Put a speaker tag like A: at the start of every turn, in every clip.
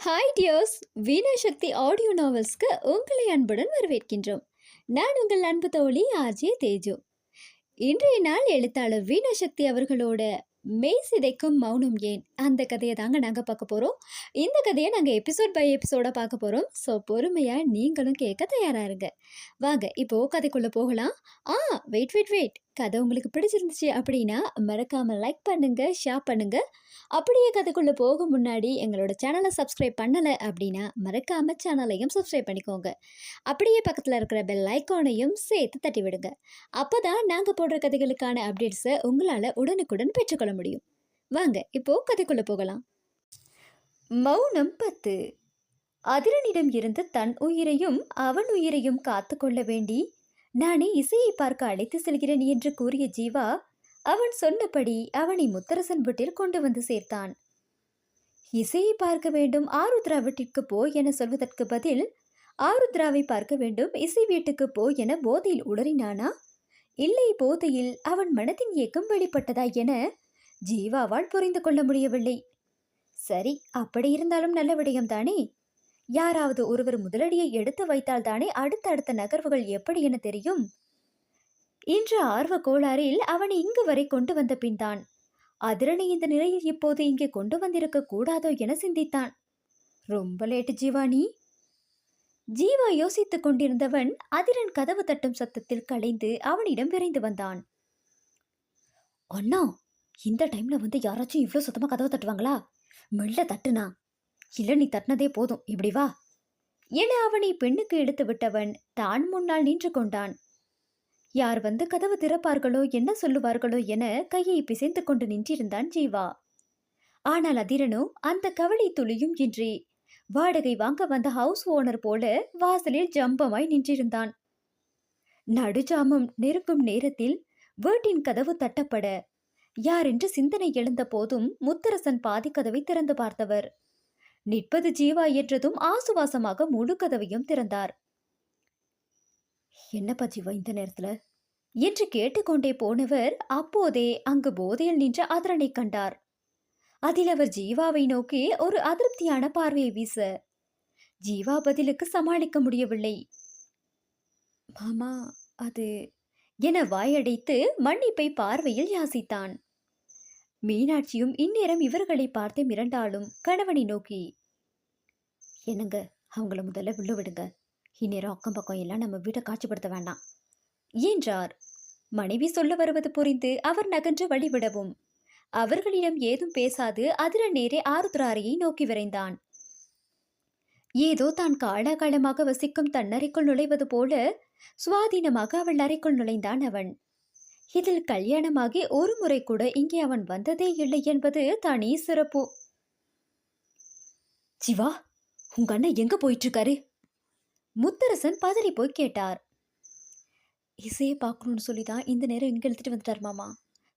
A: Hi tears, வீணா சக்தி audio நாவல்ஸ்க்கு உங்களை அன்புடன் வரவேற்கின்றோம். நான் உங்கள் அன்பு தோழி ஆர்ஜே தேஜு. இன்றைய நாள் எழுத்தாளர் வீணா சக்தி அவர்களோட மெய் சிதைக்கும் மௌனம் ஏன் அந்த கதையை தாங்க நாங்கள் பார்க்க போகிறோம். இந்த கதையை நாங்கள் எபிசோட் பை எபிசோட பார்க்க போகிறோம். ஸோ பொறுமையாக நீங்களும் கேட்க தயாராக இருங்க. வாங்க இப்போது கதைக்குள்ளே போகலாம். வெயிட். கதை உங்களுக்கு பிடிச்சிருந்துச்சு அப்படின்னா மறக்காமல் லைக் பண்ணுங்கள், ஷேர் பண்ணுங்கள். அப்படியே கதைக்குள்ளே போக முன்னாடி எங்களோட சேனலை சப்ஸ்கிரைப் பண்ணலை அப்படின்னா மறக்காமல் சேனலையும் சப்ஸ்கிரைப் பண்ணிக்கோங்க. அப்படியே பக்கத்தில் இருக்கிற பெல் ஐக்கானையும் சேர்த்து தட்டி விடுங்க. அப்போ தான் நாங்கள் போடுற கதைகளுக்கான அப்டேட்ஸை உங்களால் உடனுக்குடன் பெற்றுக்கொள்ள முடியும். வாங்க இப்போது கதைக்குள்ளே போகலாம். மௌனம் 10. அதிரனிடம் இருந்து தன் உயிரையும் அவன் உயிரையும் காத்து கொள்ள வேண்டி நானே இசையை பார்க்க அழைத்து செல்கிறேன் என்று கூறிய ஜீவா அவன் சொன்னபடி அவனை முத்தரசன் வீட்டில் கொண்டு வந்து சேர்த்தான். இசையை பார்க்க வேண்டும், ஆருத்ரா வீட்டிற்கு போ என சொல்வதற்கு பதில் ஆருத்ராவை பார்க்க வேண்டும், இசை வீட்டுக்கு போ என போதையில் உளறினானா? இல்லை, போதையில் அவன் மனத்தின் இயக்கம் வெளிப்பட்டதா என ஜீவாவால் புரிந்து கொள்ள முடியவில்லை. சரி, அப்படி இருந்தாலும் நல்ல விடயம்தானே. யாராவது ஒருவர் முதலடியை எடுத்து வைத்தால் தானே அடுத்தடுத்த நகர்வுகள் எப்படி என தெரியும். இன்று ஆர்வ கோளாறில் அவனை இங்கு வரை கொண்டு வந்த பின்தான் அதிரனை இந்த நிலையில் இப்போது இங்கே கொண்டு வந்திருக்க கூடாதோ என சிந்தித்தான். ரொம்ப லேட்டு ஜீவானி. ஜீவா யோசித்துக் கொண்டிருந்தவன் அதிரன் கதவு தட்டும் சத்தத்தில் கலைந்து அவனிடம் விரைந்து வந்தான். அண்ணா, இந்த டைம்ல வந்து யாராச்சும் இவ்வளோ சத்தமா கதவு தட்டுவாங்களா? மெல்ல தட்டுனா. இல்ல, நீ தட்டினதே போதும், இப்படி வா என அவனை பெண்ணுக்கு எடுத்து விட்டவன் தான் முன்னால் நின்று கொண்டான். யார் வந்து கதவு திறப்பார்களோ, என்ன சொல்லுவார்களோ என கையை பிசைந்து கொண்டு நின்றிருந்தான் ஜீவா. ஆனால் அதிரனோ அந்த கவலை துளியும் இன்றி வாடகை வாங்க வந்த ஹவுஸ் ஓனர் போல வாசலில் ஜம்பமாய் நின்றிருந்தான். நடுஜாமம் நெருங்கும் நேரத்தில் வீட்டின் கதவு தட்டப்பட யாரென்று சிந்தனை எழுந்த போதும் முத்தரசன் பாதி கதவை திறந்து பார்த்தவர். நிற்பது ஜீவா என்றதும் ஆசுவாசமாக முழு கதவையும் திறந்தார். என்னப்பா ஜீவா இந்த நேரத்துல என்று கேட்டுக்கொண்டே போனவர் அப்போதே அங்கு போதையில் நின்ற அதிரனை கண்டார். அதில் அவர் ஜீவாவை நோக்கி ஒரு அதிருப்தியான பார்வையை வீச ஜீவா பதிலுக்கு சமாளிக்க முடியவில்லை. மாமா, அது என வாயடைத்து மன்னிப்பை பார்வையில் யாசித்தான். மீனாட்சியும் இந்நேரம் இவர்களை பார்த்து மிரண்டாலும் கணவனை நோக்கி, என்னங்க, அவங்கள முதல்ல விழு விடுங்க, இந்நேரம் அக்கம் பக்கம் எல்லாம் நம்ம வீட்டை காட்சிப்படுத்த வேண்டாம் என்றார். மனைவி சொல்ல வருவது புரிந்து அவர் நகன்று வழிவிடவும் அவர்களிடம் ஏதும் பேசாது அதிர நேரே ஆருத்ராரியை நோக்கி விரைந்தான். ஏதோ தான் காலாகாலமாக வசிக்கும் தன் அறைக்குள் நுழைவது போல சுவாதீனமாக அவள் அறைக்குள் நுழைந்தான் அவன். இதில் கல்யாணமாகி ஒரு முறை கூட இங்கே அவன் வந்ததே இல்லை என்பது தனி சிறப்பு. ஜீவா, உங்க அண்ணன் எங்க போயிட்டு இருக்காரு? முத்தரசன் பதறி போய் கேட்டார். இசையை பார்க்கணும்னு சொல்லிதான் இந்த நேரம் இங்க எடுத்துட்டு வந்துட்டார் மாமா.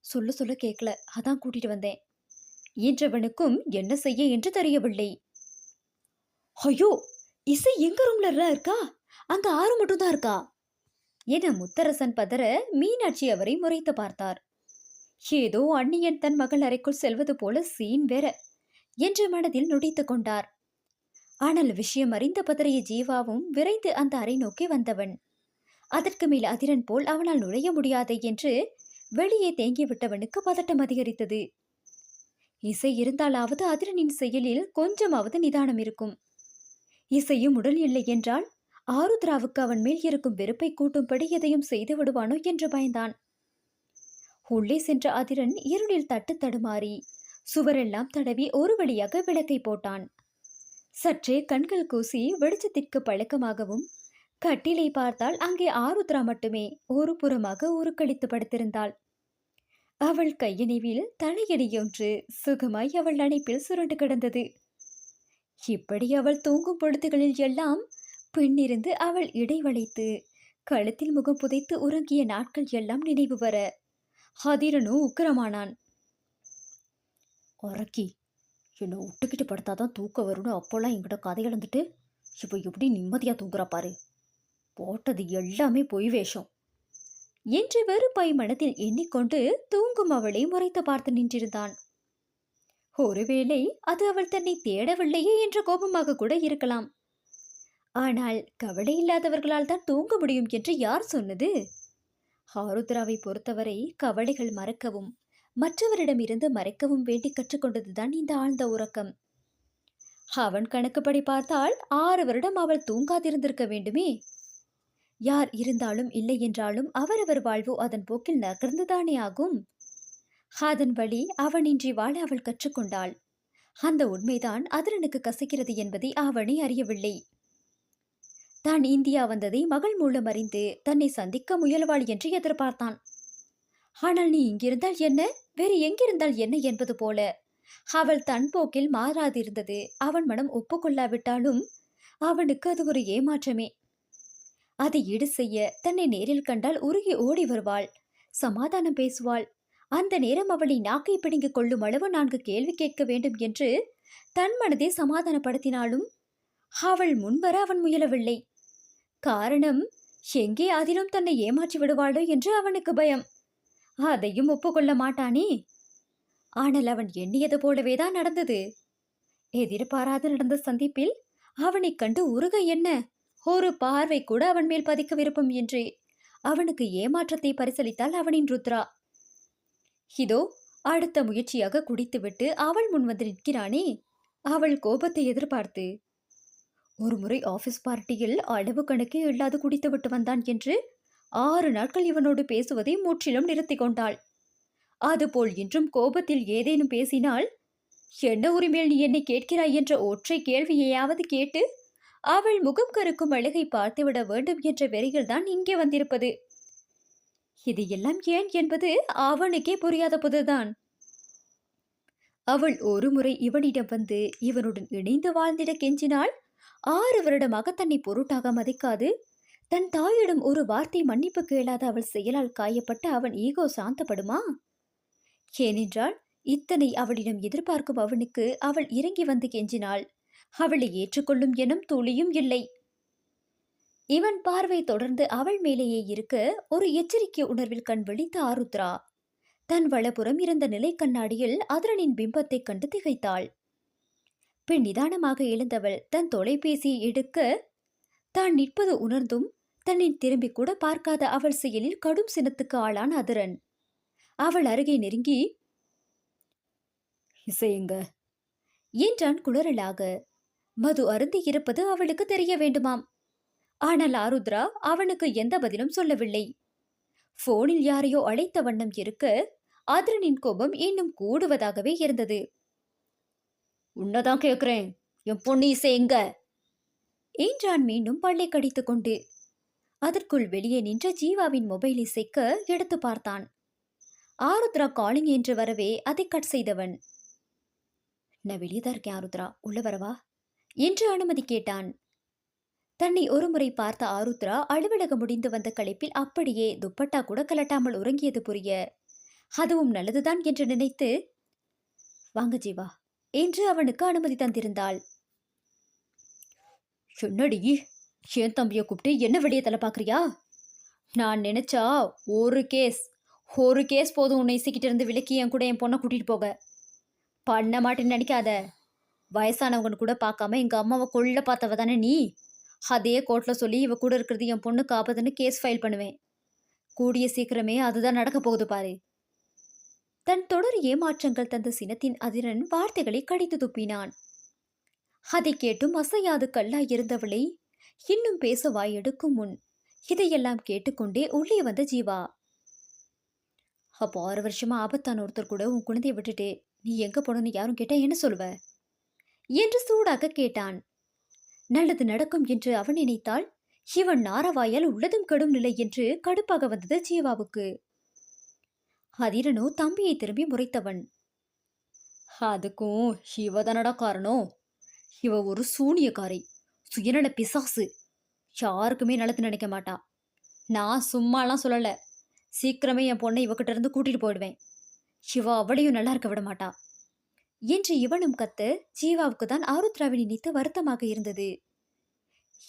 A: சொல்ல சொல்ல கேட்கல, அதான் கூட்டிட்டு வந்தேன் என்றவனுக்கும் என்ன செய்ய என்று தெரியவில்லை. ஐயோ, இசை எங்க ரூம்ல இருக்கா? அங்க ஆறு மட்டும் தான் இருக்கா என முத்தரசன் பதற மீனாட்சி அவரை முறைத்து பார்த்தார். ஏதோ அண்ணியன் தன் மகள் அறைக்குள் செல்வது போல சீன் வேற என்று மனதில் நுடித்து கொண்டார். ஆனால் விஷயம் அறிந்த பதறிய ஜீவாவும் விரைந்து அந்த அறை நோக்கி வந்தவன். அதற்கு மேல் அதிரன் போல் அவனால் நுழைய முடியாது என்று வெளியே தேங்கிவிட்டவனுக்கு பதட்டம் அதிகரித்தது. இசை இருந்தாலாவது அதிரனின் செயலில் கொஞ்சமாவது நிதானம் இருக்கும். இசையும் உடல் இல்லை என்றால் ஆருத்ராவுக்கு அவன் மேல் இருக்கும் வெறுப்பை கூட்டும்படி எதையும் செய்து விடுவானோ என்று பயந்தான். உள்ளே சென்ற அதிரன் இருளில் தட்டு தடுமாறி சுவரெல்லாம் தடவி ஒரு வழியாக விளக்கை போட்டான். சற்றே கண்கள் கூசி வெளிச்சத்திற்கு பழக்கமாகவும் கட்டிலை பார்த்தால் அங்கே ஆருத்ரா மட்டுமே ஒரு புறமாக உருக்களித்து படுத்திருந்தாள். அவள் கையணிவில் தலையடியொன்று சுகமாய் அவள் அணைப்பில் சுருண்டு கிடந்தது. இப்படி அவள் தூங்கும் பொழுதுகளில் எல்லாம் பின்னிருந்து அவள் இடைவளைத்து கழுத்தில் முகம் புதைத்து உறங்கிய நாட்கள் எல்லாம் நினைவு வர அதிரனோ உக்கிரமானான். உறக்கி என்னை விட்டுக்கிட்டு படுத்தாதான் தூக்கம் வரும்னு அப்போல்லாம் என்கிட்ட கதை இழந்துட்டு இப்போ எப்படி நிம்மதியா தூங்குறா பாரு. போட்டது எல்லாமே பொய் வேஷம் என்று வெறுப்பாய் மனத்தில் எண்ணிக்கொண்டு தூங்கும் அவளை முறைத்து பார்த்து நின்றிருந்தான். ஒருவேளை அது அவள் தன்னை தேடவில்லையே என்ற கோபமாக கூட இருக்கலாம். ஆனால் கவலை இல்லாதவர்களால் தான் தூங்க முடியும் என்று யார் சொன்னது? ஆருத்ராவை பொறுத்தவரை கவலைகள் மறக்கவும் மற்றவரிடமிருந்து மறைக்கவும் வேண்டி கற்றுக்கொண்டதுதான் இந்த ஆழ்ந்த உறக்கம். அவன் கணக்குப்படி பார்த்தால் 6 வருடம் அவள் தூங்காதிருந்திருக்க வேண்டுமே. யார் இருந்தாலும் இல்லை என்றாலும் அவரவர் வாழ்வு அதன் போக்கில் நகர்ந்துதானே ஆகும். அதன் வழி அவனின்றி வாழ அவள் கற்றுக்கொண்டாள். அந்த உண்மைதான் அதிரனுக்கு கசக்கிறது என்பதை அவனே அறியவில்லை. தான் இந்தியா வந்ததை மகள் மூலம் அறிந்து தன்னை சந்திக்க முயல்வாள் என்று எதிர்பார்த்தான். ஆனால் நீ இங்கிருந்தால் என்ன, வேறு எங்கிருந்தால் என்ன என்பது போல அவள் தன் போக்கில் மாறாதிருந்தது அவன் மனம் ஒப்புக்கொள்ளாவிட்டாலும் அவனுக்கு அது ஒரு ஏமாற்றமே. அதை ஈடு செய்ய தன்னை நேரில் கண்டால் உருகி ஓடி வருவாள், சமாதானம் பேசுவாள். அந்த நேரம் அவளை நாக்கை பிடுங்கிக் கொள்ளும் அளவு 4 கேள்வி கேட்க வேண்டும் என்று தன் மனதை சமாதானப்படுத்தினாலும் அவள் முன்வர அவன் முயலவில்லை. காரணம், எங்கே அதிலும் தன்னை ஏமாற்றி விடுவாளோ என்று அவனுக்கு பயம். அதையும் ஒப்புக்கொள்ள மாட்டானே. ஆனால் அவன் எண்ணியது போலவேதான் நடந்தது. எதிர்பாராது நடந்த சந்திப்பில் அவனைக் கண்டு உருக என்ன, ஒரு பார்வை கூட அவன் மேல் பதிக்க விருப்பம் என்று அவனுக்கு ஏமாற்றத்தை பரிசளித்தாள் அவனின் ருத்ரா. இதோ அடுத்த முயற்சியாக குடித்துவிட்டு அவள் முன் வந்து நிற்கிறானே, அவள் கோபத்தை எதிர்பார்த்து. ஒரு முறை ஆபீஸ் பார்ட்டியில் அளவு கணக்கே இல்லாது குடித்துவிட்டு வந்தான் என்று 6 நாட்கள் இவனோடு பேசுவதை முற்றிலும் நிறுத்தி கொண்டாள். அதுபோல் இன்றும் கோபத்தில் ஏதேனும் பேசினால், என்ன உரிமையில் நீ என்னை கேட்கிறாய் என்ற ஒற்றை கேள்வியையாவது கேட்டு அவள் முகம் கருக்கும் அழகை பார்த்துவிட வேண்டும் என்ற வெறியில்தான் இங்கே வந்திருப்பது. இது எல்லாம் ஏன் என்பது அவனுக்கே புரியாத புதுதான். அவள் ஒரு முறை இவனிடம் வந்து இவனுடன் இணைந்து வாழ்ந்திட கெஞ்சினாள். 6 வருடமாக தன்னை பொருட்டாக மதிக்காது தன் தாயிடம் ஒரு வார்த்தை மன்னிப்பு கேளாத அவள் செயலால் காயப்பட்ட அவன் ஈகோ சாந்தப்படுமா? ஏனென்றால் இத்தனை அவளிடம் எதிர்பார்க்கும் அவனுக்கு அவள் இறங்கி வந்து கெஞ்சினாள். அவளை ஏற்றுக்கொள்ளும் எனும் துளியும் இல்லை. இவன் பார்வை தொடர்ந்து அவள் மேலேயே இருக்க ஒரு எச்சரிக்கை உணர்வில் கண் விழித்த ஆருத்ரா தன் வலப்புறம் இருந்த நிலை கண்ணாடியில் அதிரனின் பிம்பத்தை கண்டு திகைத்தாள். பின் நிதானமாக எழுந்தவள் தன் தொலைபேசியை எடுக்க தான் நிற்பது உணர்ந்தும் தன்னை திரும்பி கூட பார்க்காத அவள் செயலில் கடும் சினத்துக்கு ஆளான் அதிரன். அவள் அருகே நெருங்கி, இசையுங்க என்றான் குளறலாக. மது அருந்தி இருப்பது அவளுக்கு தெரிய வேண்டுமாம். ஆனால் ஆருத்ரா அவனுக்கு எந்த பதிலும் சொல்லவில்லை. போனில் யாரையோ அழைத்த வண்ணம் இருக்க அதிரனின் கோபம் இன்னும் கூடுவதாகவே இருந்தது. உன்னதான் கேக்குறேன், என் பொண்ணு இசை எங்க என்றான் மீண்டும் பல்லை கடித்துக் கொண்டு. அதற்குள் வெளியே நின்ற ஜீவாவின் மொபைல் இசைக்க எடுத்து பார்த்தான். ஆருத்ரா காலிங் என்று வரவே அதை கட் செய்தவன். நான் வெளியேதான் இருக்கேன் ஆருத்ரா, உள்ள வரவா என்று அனுமதி கேட்டான். தன்னை ஒருமுறை பார்த்த ஆருத்ரா அலுவலகம் முடிந்து வந்த களைப்பில் அப்படியே துப்பட்டா கூட கலட்டாமல் உறங்கியது புரிய, அதுவும் நல்லதுதான் என்று நினைத்து, வாங்க ஜீவா என்று அவனுக்கு அனுமதி தந்திருந்தாள். என்னடி, என் தம்பியை கூப்பிட்டு என்ன வெளியே தலை பாக்குறியா? நான் நினைச்சா ஒரு கேஸ் போதும் உன்னை இசைக்கிட்டு இருந்து விலக்கி என் கூட என் பொண்ணை கூட்டிட்டு போக. பண்ண மாட்டேன்னு நினைக்காத. வயசானவங்கன்னு கூட பார்க்காம எங்க அம்மாவை கொள்ள பார்த்தவ தானே நீ. அதே கோர்ட்ல சொல்லி இவ கூட இருக்கிறது என் பொண்ணுக்கு ஆபத்துன்னு கேஸ் ஃபைல் பண்ணுவேன். கூடிய சீக்கிரமே அதுதான் நடக்க போகுது பாரு. தன் தொடர் ஏமாற்றங்கள் தந்த சினத்தின் அதிரன் வார்த்தைகளை கடித்து துப்பினான். அதை கேட்டும் அசையாது கல்லாய் இருந்தவளை இன்னும் பேச வாய் எடுக்கும் முன் இதையெல்லாம் கேட்டுக்கொண்டே உள்ளே வந்த ஜீவா. அப்போ 6 வருஷமா ஆபத்தான ஒருத்தர் கூட உன் குழந்தையை விட்டுட்டு நீ எங்க போனன்னு யாரும் கேட்டா என்ன சொல்லுவ என்று சூடாக கேட்டான். நல்லது நடக்கும் என்று அவன் நினைத்தால் இவன் நாரவாயால் உள்ளதும் கெடும் நிலை என்று கடுப்பாக வந்தது ஜீவாவுக்கு. அதிரனோ தம்பியை திரும்பி முறைத்தவன். அதுக்கும் இவதானடா காரணம். இவ ஒரு சூனியக்காரை, சுயநல பிசாசு. யாருக்குமே நல்லது நினைக்க மாட்டா. நான் சும்மாலாம் சொல்லல, சீக்கிரமே என் பொண்ணை இவகிட்ட இருந்து கூட்டிட்டு போயிடுவேன். சிவா அவளையும் நல்லா இருக்க விட மாட்டா என்று இவனும் கத்த ஜீவாவுக்கு தான் ஆருத்ராவை நினைத்து வருத்தமாக இருந்தது.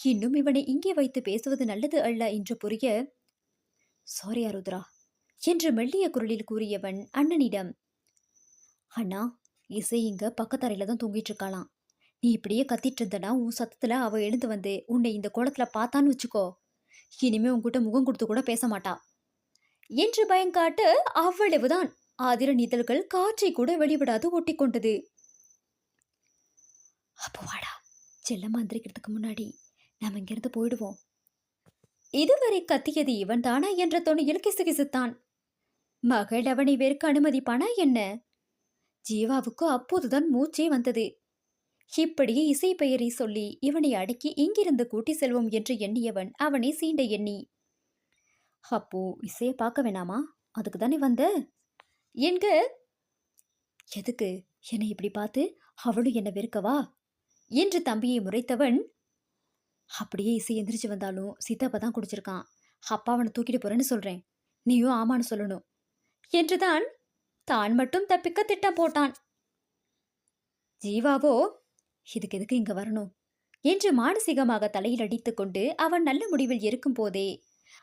A: இன்னும் இவனை இங்கே வைத்து பேசுவது நல்லது அல்ல என்று புரிய, சாரி ஆருத்ரா என்று மெல்லிய குரலில் கூறியவன் அண்ணனிடம், அண்ணா இசை இங்க பக்கத்தறையில தான் தூங்கிட்டு இருக்காளாம். நீ இப்படியே கத்திட்டு இருந்தனா உன் சத்தத்துல அவ எழுந்து வந்து உன்னை இந்த கோலத்துல பார்த்தான்னு வச்சுக்கோ, இனிமே உன்கிட்ட முகம் கொடுத்து கூட பேச மாட்டா என்று பயங்காட்ட அவ்வளவுதான். ஆதிரன் இதழ்கள் காற்றை கூட வெளிவிடாது ஒட்டிக்கொண்டது. அப்போ வாடா, செல்லம்மா எந்திரிக்கிறதுக்கு முன்னாடி நாம இங்கிருந்து போயிடுவோம். இதுவரை கத்தியது இவன் தானா என்ற தொனியில் கிசுகிசுத்தான். மகள் அவனை வெறுக்க அனுமதிப்பானா என்ன? ஜீவாவுக்கு அப்போதுதான் மூச்சே வந்தது. இப்படியே இசை பெயரை சொல்லி இவனை அடக்கி இங்கிருந்து கூட்டி செல்வோம் என்று எண்ணியவன் அவனை சீண்ட எண்ணி, அப்போ இசைய பார்க்க வேணாமா? அதுக்கு தானே வந்த என்க. எதுக்கு என்னை இப்படி பார்த்து அவளும் என்ன வெறுக்கவா என்று தம்பியை முறைத்தவன், அப்படியே இசை எந்திரிச்சு வந்தாலும் சித்தப்பா தான் குடிச்சிருக்கான், அப்பா அவனை தூக்கிட்டு போறேன்னு சொல்றேன், நீயும் ஆமான்னு சொல்லணும் என்றுதான் தான் மட்டும் தப்பிக்க திட்டம் போட்டான். ஜீவாவோ இதுக்கு எதுக்கு இங்க வரணும் என்று மானசீகமாக தலையில் அடித்துக் கொண்டு அவன் நல்ல முடிவில் இருக்கும் போதே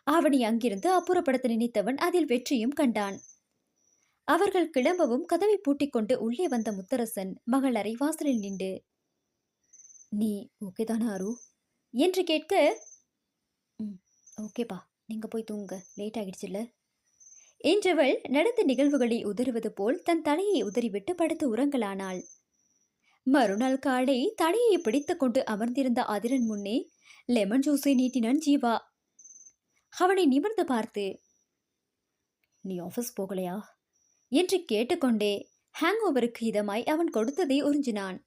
A: அவனை அங்கிருந்து அப்புறப்படுத்த நினைத்தவன் அதில் வெற்றியும் கண்டான். அவர்கள் கிளம்பவும் கதவை பூட்டிக் கொண்டு உள்ளே வந்த முத்தரசன் மகள் அறை வாசலில் நின்று, நீ ஓகேதானா அரு என்று கேட்க, ஓகேப்பா, நீங்க போய் தூங்க, லேட் ஆகிடுச்சுல்ல என்றவள் நடந்த நிகழ்வுகளை உதறுவது போல் தன் தலையை உதறிவிட்டு படுத்து உறங்கலானாள். மறுநாள் காலை தலையை பிடித்துக் கொண்டு அமர்ந்திருந்த அதிரன் முன்னே லெமன் ஜூஸை நீட்டினான் ஜீவா. அவனை நிமிர்ந்து பார்த்து, நீ ஆபீஸ் போகலையா என்று கேட்டுக்கொண்டே ஹேங் ஓவருக்கு இதமாய் அவன் கொடுத்ததை உறிஞ்சினான்.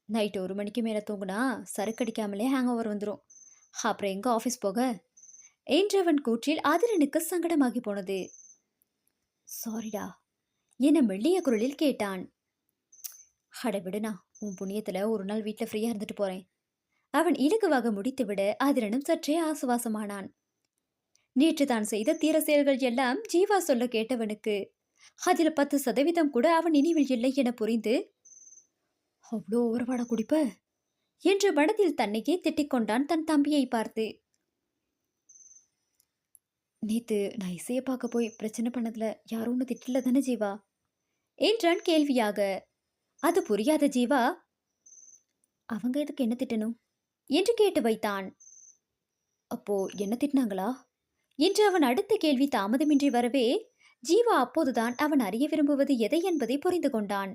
A: நைட்டு 1 மணிக்கு மேல தூங்குனா சரக்கடிக்காமலே ஹேங் ஓவர் வந்துடும், அப்புறம் எங்க ஆபீஸ் போக என்றவன் கூற்றில் அதிரனுக்கு சங்கடமாகி போனது. சாரிடா என மெல்லிய குரலில் கேட்டான். அட விடுனா, உன் புண்ணியத்துல ஒரு நாள் வீட்டுல ஃப்ரீயா இருந்துட்டு போறேன். அவன் இலகுவாக முடித்துவிட அதிரனும் சற்றே ஆசுவாசமானான். நேற்று தான் செய்த தீர செயல்கள் எல்லாம் ஜீவா சொல்ல கேட்டவனுக்கு அதில் 10% கூட அவன் நினைவில் இல்லை என புரிந்து, அவ்வளோ ஓரவாடா குடிப்ப என்று மனதில் தன்னையே திட்டிக்கொண்டான் தன் தம்பியை பார்த்து. நேத்து நான் இசையை பார்க்க போய் பிரச்சனை பண்ணதுல யாரும் ஒன்று திட்டல தானே ஜீவா என்றான் கேள்வியாக. அது புரியாத ஜீவா, அவங்க எதுக்கு என்ன திட்டணும் என்று கேட்டு வைத்தான். அப்போ என்ன திட்டினாங்களா என்று அவன் அடுத்த கேள்வி தாமதமின்றி வரவே ஜீவா அப்போதுதான் அவன் அறிய விரும்புவது எதை என்பதை புரிந்து கொண்டான்.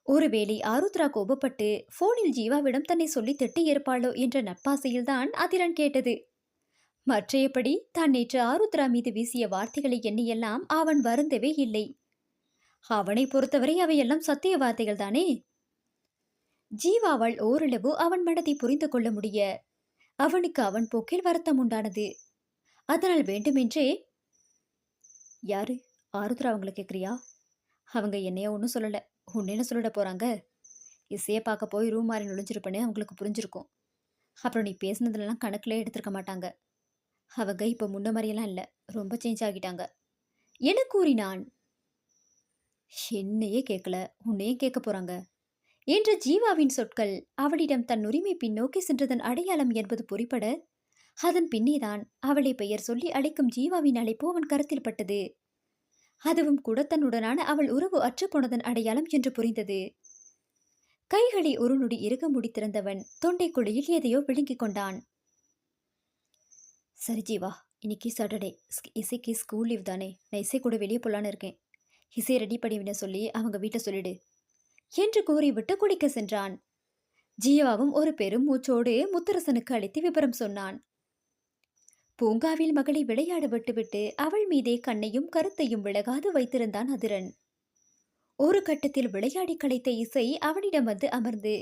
A: ஒருவேளை ஆருத்ரா கோபப்பட்டு போனில் ஜீவாவிடம் தன்னை சொல்லி திட்டி இருப்பாளோ என்ற நட்பாசையில்தான் அதிரன் கேட்டது. மற்றையபடி தான் நேற்று ஆருத்ரா மீது வீசிய வார்த்தைகளை எண்ணியெல்லாம் அவன் வருந்தவே இல்லை. அவனை பொறுத்தவரை அவையெல்லாம் சத்திய வார்த்தைகள் தானே. ஜீவாவால் ஓரளவு அவன் மனதை புரிந்து கொள்ள முடிய அவனுக்கு அவன் போக்கில் வருத்தம் உண்டானது. அதனால் வேண்டுமென்றே, யாரு ஆருத்ரா அவங்களை கேட்குறியா? அவங்க என்னைய ஒன்றும் சொல்லலை, உன்னேன்னு சொல்லிட போறாங்க. இசையை பார்க்க போய் ரூம் மாறி நுழைஞ்சிருப்பேன்னு அவங்களுக்கு புரிஞ்சிருக்கும். அப்புறம் நீ பேசினதுலாம் கணக்கிலே எடுத்திருக்க மாட்டாங்க. அவங்க இப்போ முன்ன மாதிரியெல்லாம் இல்லை, ரொம்ப சேஞ்ச் ஆகிட்டாங்க என கூறினான். என்னையே கேட்கல, உன்னையே கேட்க போறாங்க என்ற ஜீவாவின் சொற்கள் அவளிடம் தன் உரிமை பின்னோக்கி சென்றதன் அடையாளம் என்பது புரிபட அதன் பின்னேதான் அவளை பெயர் சொல்லி அழைக்கும் ஜீவாவின் அழைப்பு அவன் கருத்தில் பட்டது. அதுவும் கூட தன்னுடனான அவள் உறவு அற்றுப்போனதன் அடையாளம் என்று புரிந்தது. கைகளை ஒரு நொடி இறுக முடித்திருந்தவன் தொண்டை குழியில் எதையோ விழுங்கிக் கொண்டான். சரி ஜீவா, இன்னைக்கு சாட்டர்டே, இசைக்கு ஸ்கூல் லீவ் தானே, நான் இசை கூட வெளியே போலான்னு இருக்கேன். இசை ரெடி பண்ணிவிட சொல்லி அவங்க வீட்டில் சொல்லிடு என்று கூறிவிட்டு குடிக்க சென்றான். ஜீவாவும் ஒரு பெரும் மூச்சோடு முத்தரசனுக்கு அழைத்து விபரம் சொன்னான். பூங்காவில் மகளை விளையாட விட்டுவிட்டு அவள் மீதே கண்ணையும் கருத்தையும் விலகாது வைத்திருந்தான் அதிரன். ஒரு கட்டத்தில் விளையாடி களைத்த இசை அவனிடம் வந்து அமர்ந்து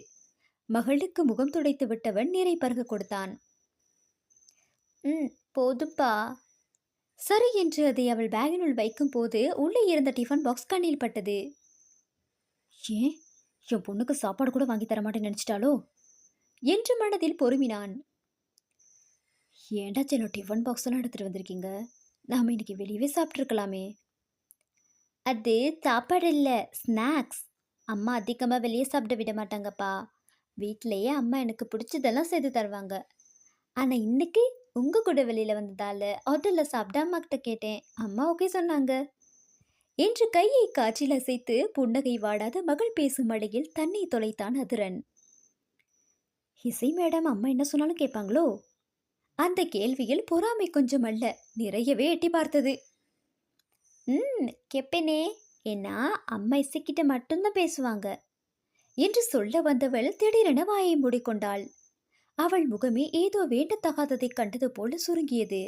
A: மகளுக்கு முகம் துடைத்து விட்டவன் நீரை பருக கொடுத்தான். போதுப்பா. சரி என்று அதை அவள் பேகினுள் வைக்கும் போது உள்ளே இருந்த டிஃபன் பாக்ஸ் கண்ணில் பட்டது. ஏன் என் பொண்ணுக்கு சாப்பாடு கூட வாங்கி தரமாட்டேன்னு நினைச்சிட்டாலோ என்று மனதில் பொறுமினான். ஏண்டா செல்லும் டிஃபன் பாக்ஸ் எல்லாம் எடுத்துட்டு வந்திருக்கீங்க, நாம இன்னைக்கு வெளியவே சாப்பிட்ருக்கலாமே. அது சாப்பாடு இல்லை, ஸ்நாக்ஸ். அம்மா அதிகமாக வெளியே சாப்பிட விட மாட்டாங்கப்பா. வீட்டிலேயே அம்மா எனக்கு பிடிச்சதெல்லாம் செய்து தருவாங்க. ஆனால் இன்னைக்கு உங்க கூட வெளியில் வந்ததால ஹோட்டலில் சாப்பிட அம்மா கிட்ட கேட்டேன், அம்மா ஓகே சொன்னாங்க என்று கையை காற்றில் அசைத்து புன்னகை வாடாத மகள் பேசும் மழையில் தன்னை தொலைத்தான் அதிரன். இசை மேடம் அம்மா என்ன சொன்னாலும் கேட்பாங்களோ? அந்த கேள்வியில் பொறாமை கொஞ்சம் அல்ல, நிறையவே எட்டி பார்த்தது. கெப்பனே, ஏன்னா அம்மா இசைக்கிட்ட மட்டும்தான் பேசுவாங்க என்று சொல்ல வந்தவள் திடீரென வாயை மூடிக்கொண்டாள். அவள் முகமே ஏதோ வேண்டத்தகாததை கண்டது போல சுருங்கியது.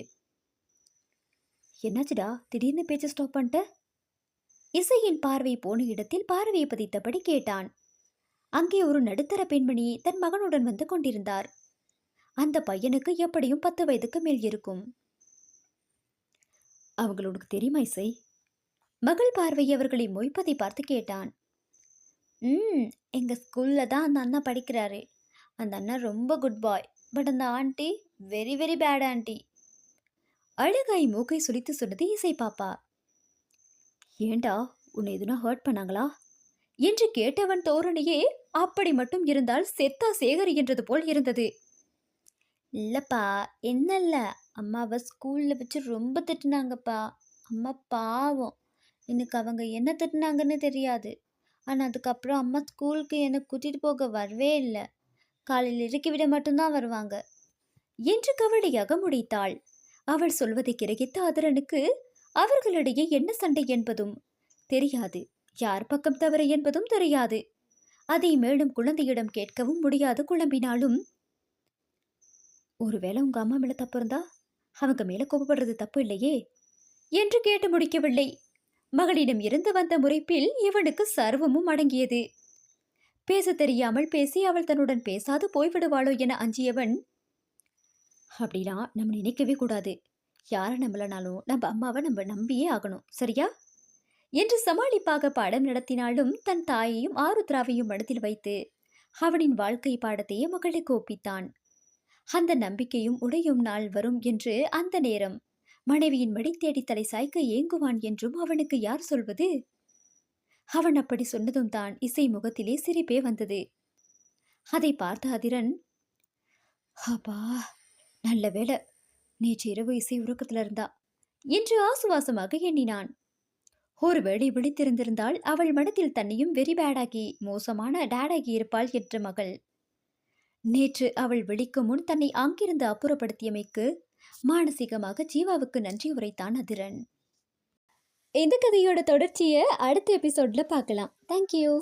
A: என்னாச்சுடா, திடீர்னு பேச்ச ஸ்டாப் பண்ணிட்ட? இசையின் பார்வை போன இடத்தில் பார்வையை பதித்தபடி கேட்டான். அங்கே ஒரு நடுத்தர பெண்மணி தன் மகனுடன் வந்து கொண்டிருந்தார். அந்த பையனுக்கு எப்படியும் 10 வயதுக்கு மேல் இருக்கும். அவங்களுக்கு தெரியுமா இசை? மகள் பார்வை அவர்களை மொய்ப்பதை பார்த்து கேட்டான். எங்க ஸ்கூல்ல தான் அந்த அண்ணா படிக்கிறாரு. அந்த அண்ணா ரொம்ப குட் பாய். பட் அந்த aunty very very bad aunty. அழகாய் மூக்கை சுழித்து சொன்னது இசை பாப்பா. ஏண்டா, உன்னை எதுனா ஹர்ட் பண்ணாங்களா என்று கேட்டவன் தோரணையே அப்படி மட்டும் இருந்தால் செத்தா சேகரி என்றது போல் இருந்தது. இல்லப்பா, என்ன இல்ல, அம்மாவை ஸ்கூல்ல வச்சு ரொம்ப திட்டுனாங்கப்பா. அம்மா பாவம், எனக்கு அவங்க என்ன திட்டுனாங்கன்னு தெரியாது. ஆனால் அதுக்கப்புறம் அம்மா ஸ்கூலுக்கு என்னை கூட்டிட்டு போக வரவே இல்லை. காலையில் இறக்கி விட மட்டும்தான் வருவாங்க என்று கவலையாக முடித்தாள். அவள் சொல்வதை கிரகித்த அதிரனுக்கு அவர்களிடையே என்ன சண்டை என்பதும் தெரியாது, யார் பக்கம் தவறு என்பதும் தெரியாது. அதை மேலும் குழந்தையிடம் கேட்கவும் முடியாது. குழம்பினாலும், ஒருவேளை உங்க அம்மா மேல தப்பு இருந்தா அவங்க மேல கோபப்படுறது தப்பு இல்லையே என்று கேட்டு முடிக்கவில்லை. மகளிடம் இருந்து வந்த முறைப்பில் இவனுக்கு சர்வமும் அடங்கியது. பேச தெரியாமல் பேசி அவள் தன்னுடன் பேசாது போய்விடுவாளோ என அஞ்சியவன், அப்படின்னா நம்ம நினைக்கவே கூடாது. யாரை நம்பலனாலும் நம்ம அம்மாவை நம்ம நம்பியே ஆகணும், சரியா என்று சமாளிப்பாக பாடம் நடத்தினாலும் தன் தாயையும் ஆருத்ராவையும் மனதில் வைத்து அவனின் வாழ்க்கை பாடத்தையே மகளுக்கு ஒப்பித்தான். அந்த நம்பிக்கையும் உடையும் நாள் வரும் என்று அந்த நேரம் மனைவியின் மடி தேடி தலை சாய்க்க ஏங்குவான் என்றும் அவனுக்கு யார் சொல்வது? அவன் அப்படி சொன்னதும் தான் இசை முகத்திலே சிரிப்பே வந்தது. அதை பார்த்த அதிரன், அப்பா நல்ல வேளை நேற்று இரவு இசை உறக்கத்தில் இருந்தா என்று ஆசுவாசமாக எண்ணினான். ஒருவேளை விழித்திருந்திருந்தால் அவள் மனத்தில் தன்னையும் வெரி பேடாகி மோசமான டேடாகி இருப்பாள் என்ற மகள். நேற்று அவள் விழிக்கும் முன் தன்னை அங்கிருந்து அப்புறப்படுத்தியமைக்கு மானசீகமாக ஜீவாவுக்கு நன்றி உரைத்தான் அதிரன். இந்த கதையோட தொடர்ச்சியை அடுத்த எபிசோட்ல பார்க்கலாம். தேங்க்யூ.